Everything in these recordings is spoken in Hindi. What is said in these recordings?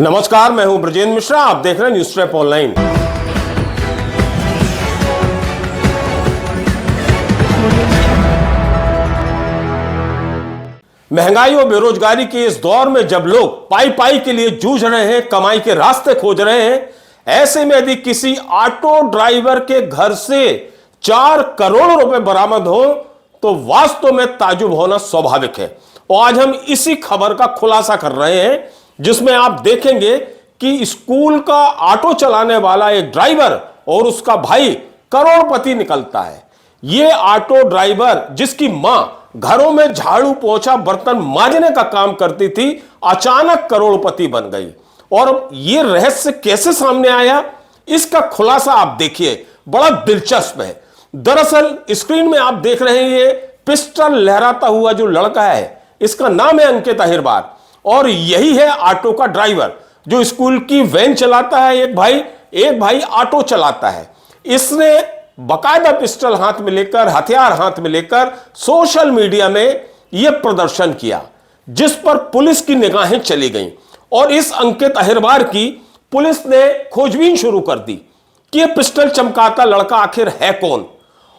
नमस्कार, मैं हूं ब्रजेंद्र मिश्रा। आप देख रहे हैं न्यूज़ ट्रैप ऑनलाइन। महंगाई और बेरोजगारी के इस दौर में जब लोग पाई पाई के लिए जूझ रहे हैं, कमाई के रास्ते खोज रहे हैं, ऐसे में यदि किसी ऑटो ड्राइवर के घर से 4 करोड़ रुपए बरामद हो तो वास्तव में ताजुब होना स्वाभाविक है। और आज हम इसी खबर का खुलासा कर रहे हैं, जिसमें आप देखेंगे कि स्कूल का ऑटो चलाने वाला एक ड्राइवर और उसका भाई करोड़पति निकलता है। यह ऑटो ड्राइवर, जिसकी मां घरों में झाड़ू पोछा बर्तन मांजने का काम करती थी, अचानक करोड़पति बन गई। और यह रहस्य कैसे सामने आया, इसका खुलासा आप देखिए, बड़ा दिलचस्प है। दरअसल स्क्रीन में आप देख रहे हैं ये पिस्टल लहराता हुआ जो लड़का है, इसका नाम है अंकित अहिरवार और यही है ऑटो का ड्राइवर जो स्कूल की वैन चलाता है। एक भाई ऑटो चलाता है। इसने बकायदा पिस्टल हाथ में लेकर, हथियार हाथ में लेकर सोशल मीडिया में यह प्रदर्शन किया, जिस पर पुलिस की निगाहें चली गईं। और इस अंकित अहिरवार की पुलिस ने खोजबीन शुरू कर दी कि यह पिस्टल चमकाता लड़का आखिर है कौन।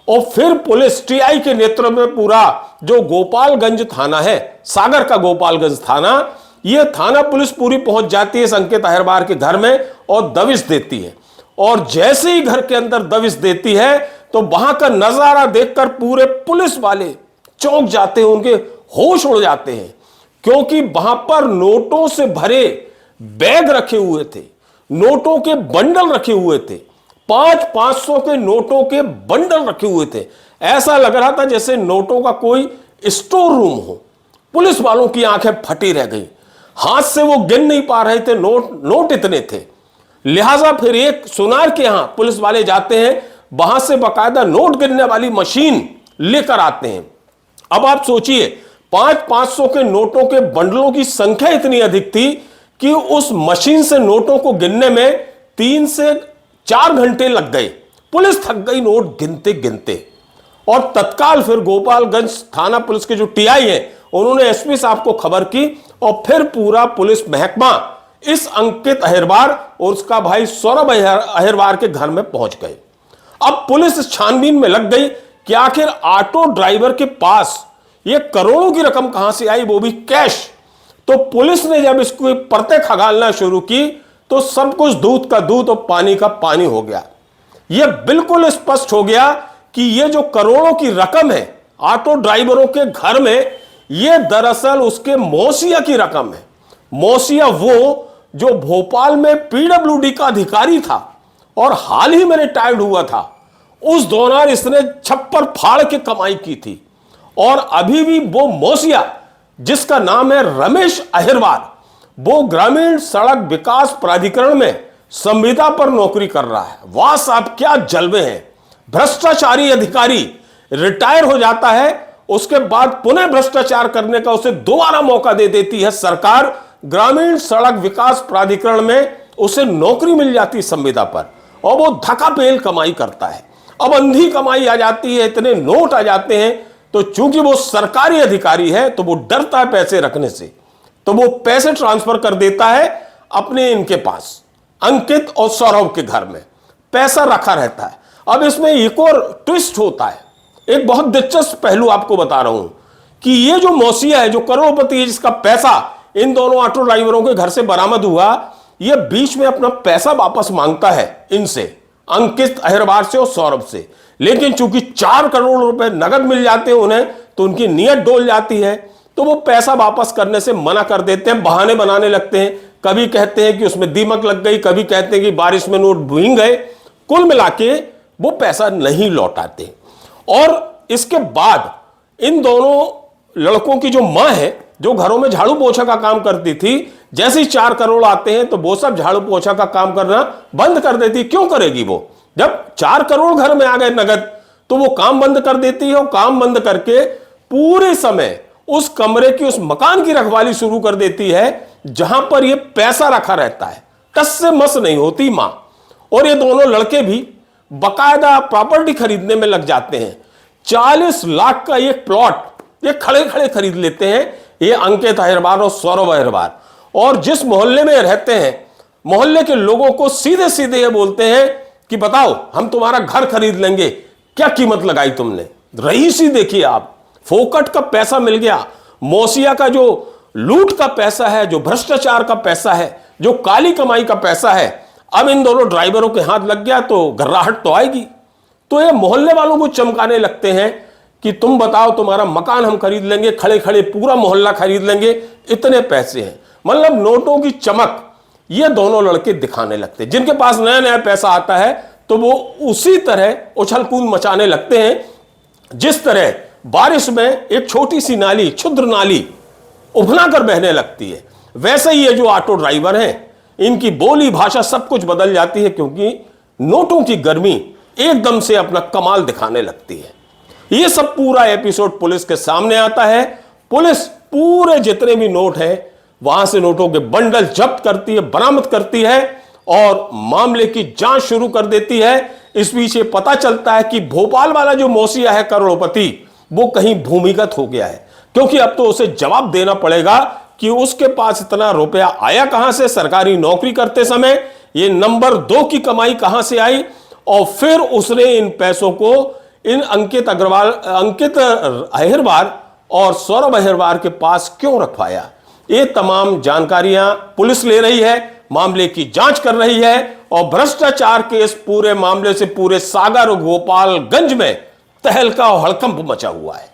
और फिर पुलिस टीआई के नेतृत्व में पूरा जो गोपालगंज थाना है, सागर का गोपालगंज थाना, यह थाना पुलिस पूरी पहुंच जाती है अंकित अहिरवार के घर में और दबिश देती है। और जैसे ही घर के अंदर दबिश देती है तो वहां का नजारा देखकर पूरे पुलिस वाले चौंक जाते हैं, उनके होश उड़ जाते हैं, क्योंकि वहां पर नोटों से भरे बैग रखे हुए थे, नोटों के बंडल रखे हुए थे, 500 के नोटों के बंडल रखे हुए थे। ऐसा लग रहा था जैसे नोटों का कोई स्टोर रूम हो। पुलिस वालों की आंखें फटी रह गई, हाथ से वो गिन नहीं पा रहे थे, नोट इतने थे। लिहाजा फिर एक सुनार के यहां पुलिस वाले जाते हैं, वहां से बकायदा नोट गिनने वाली मशीन लेकर आते हैं। अब आप सोचिए, 500 के नोटों के बंडलों की संख्या इतनी अधिक थी कि उस मशीन से नोटों को गिनने में 3 से 4 घंटे लग गए। पुलिस थक गई नोट गिनते गिनते। और तत्काल फिर गोपालगंज थाना पुलिस के जो टीआई है, उन्होंने एसपी साहब को खबर की और फिर पूरा पुलिस महकमा इस अंकित अहिरवार और उसका भाई सौरभ अहिरवार के घर में पहुंच गए। अब पुलिस इस छानबीन में लग गई कि आखिर ऑटो ड्राइवर के पास ये करोड़ों की रकम कहां से आई, वो भी कैश। तो पुलिस ने जब इसको परतें खंगालना शुरू की तो सब कुछ दूध का दूध और पानी का पानी हो गया। यह बिल्कुल स्पष्ट हो गया कि यह जो करोड़ों की रकम है ऑटो ड्राइवरों के घर में, यह दरअसल उसके मौसिया की रकम है। मौसिया वो जो भोपाल में पीडब्ल्यूडी का अधिकारी था और हाल ही में रिटायर्ड हुआ था। उस दौरान इसने छप्पर फाड़ के कमाई की थी। और अभी भी वो मौसिया, जिसका नाम है रमेश अहिरवार, वो ग्रामीण सड़क विकास प्राधिकरण में संविदा पर नौकरी कर रहा है। वाह साहब, क्या जलवे हैं। भ्रष्टाचारी अधिकारी रिटायर हो जाता है, उसके बाद पुनः भ्रष्टाचार करने का उसे दोबारा मौका दे देती है सरकार। ग्रामीण सड़क विकास प्राधिकरण में उसे नौकरी मिल जाती है संविदा पर और वो धकापेल कमाई करता है। अब अंधी कमाई आ जाती है, इतने नोट आ जाते हैं, तो चूंकि वो सरकारी अधिकारी है तो वो डरता है पैसे रखने से, तो वो पैसे ट्रांसफर कर देता है अपने इनके पास, अंकित और सौरभ के घर में पैसा रखा रहता है। अब इसमें एक और ट्विस्ट होता है, एक बहुत दिलचस्प पहलू आपको बता रहा हूं कि ये जो मौसिया है, जो करोड़पति है, जिसका पैसा इन दोनों ऑटो ड्राइवरों के घर से बरामद हुआ, यह बीच में अपना पैसा वापस मांगता है इनसे, अंकित अहिरवार से और सौरभ से। लेकिन चूंकि 4 करोड़ रुपए नगद मिल जाते हैं उन्हें, तो उनकी नीयत डोल जाती है, तो वो पैसा वापस करने से मना कर देते हैं, बहाने बनाने लगते हैं। कभी कहते हैं कि उसमें दीमक लग गई, कभी कहते हैं कि बारिश में नोट भीग गए। कुल मिला के वो पैसा नहीं लौटाते। और इसके बाद इन दोनों लड़कों की जो मां है, जो घरों में झाड़ू पोछा का काम करती थी, जैसे ही 4 करोड़ आते हैं तो वो सब झाड़ू पोछा का काम करना बंद कर देती। क्यों करेगी वो? जब 4 करोड़ घर में आ गए नगद, तो वो काम बंद कर देती है और काम बंद करके पूरे समय उस कमरे की, उस मकान की रखवाली शुरू कर देती है जहां पर ये पैसा रखा रहता है। टस से मस नहीं होती मां। और ये दोनों लड़के भी बकायदा प्रॉपर्टी खरीदने में लग जाते हैं। 40 लाख का एक प्लॉट ये खड़े खड़े खरीद लेते हैं, ये अंकित अहिरवार और सौरभ अहिरवार। और जिस मोहल्ले में रहते हैं, मोहल्ले के लोगों को सीधे सीधे ये बोलते हैं कि बताओ हम तुम्हारा घर खरीद लेंगे, क्या कीमत लगाई तुमने। रईसी देखिए आप, फोकट का पैसा मिल गया। मौसिया का जो लूट का पैसा है, जो भ्रष्टाचार का पैसा है, जो काली कमाई का पैसा है, अब इन दोनों ड्राइवरों के हाथ लग गया तो घर्राहट तो आएगी। तो ये मोहल्ले वालों को चमकाने लगते हैं कि तुम बताओ तुम्हारा मकान हम खरीद लेंगे, खड़े खड़े पूरा मोहल्ला खरीद लेंगे, इतने पैसे हैं। मतलब नोटों की चमक ये दोनों लड़के दिखाने लगते हैं। जिनके पास नया नया पैसा आता है तो वो उसी तरह उछल कूद मचाने लगते हैं जिस तरह बारिश में एक छोटी सी नाली, क्षुद्र नाली उफना कर बहने लगती है। वैसे ही ये जो ऑटो ड्राइवर हैं, इनकी बोली भाषा सब कुछ बदल जाती है, क्योंकि नोटों की गर्मी एकदम से अपना कमाल दिखाने लगती है। ये सब पूरा एपिसोड पुलिस के सामने आता है। पुलिस पूरे जितने भी नोट हैं वहां से नोटों के बंडल जब्त करती है, बरामद करती है और मामले की जांच शुरू कर देती है। इस बीच ये पता चलता है कि भोपाल वाला जो मौसिया है करोड़पति, वो कहीं भूमिगत हो गया है, क्योंकि अब तो उसे जवाब देना पड़ेगा कि उसके पास इतना रुपया आया कहां से, सरकारी नौकरी करते समय ये नंबर 2 की कमाई कहां से आई, और फिर उसने इन पैसों को इन अंकित अहिरवार और सौरभ अहिरवार के पास क्यों रखवाया। ये तमाम जानकारियां पुलिस ले रही है, मामले की जांच कर रही है, और भ्रष्टाचार के इस पूरे मामले से पूरे सागर गोपालगंज में तहलका और हड़कंप मचा हुआ है।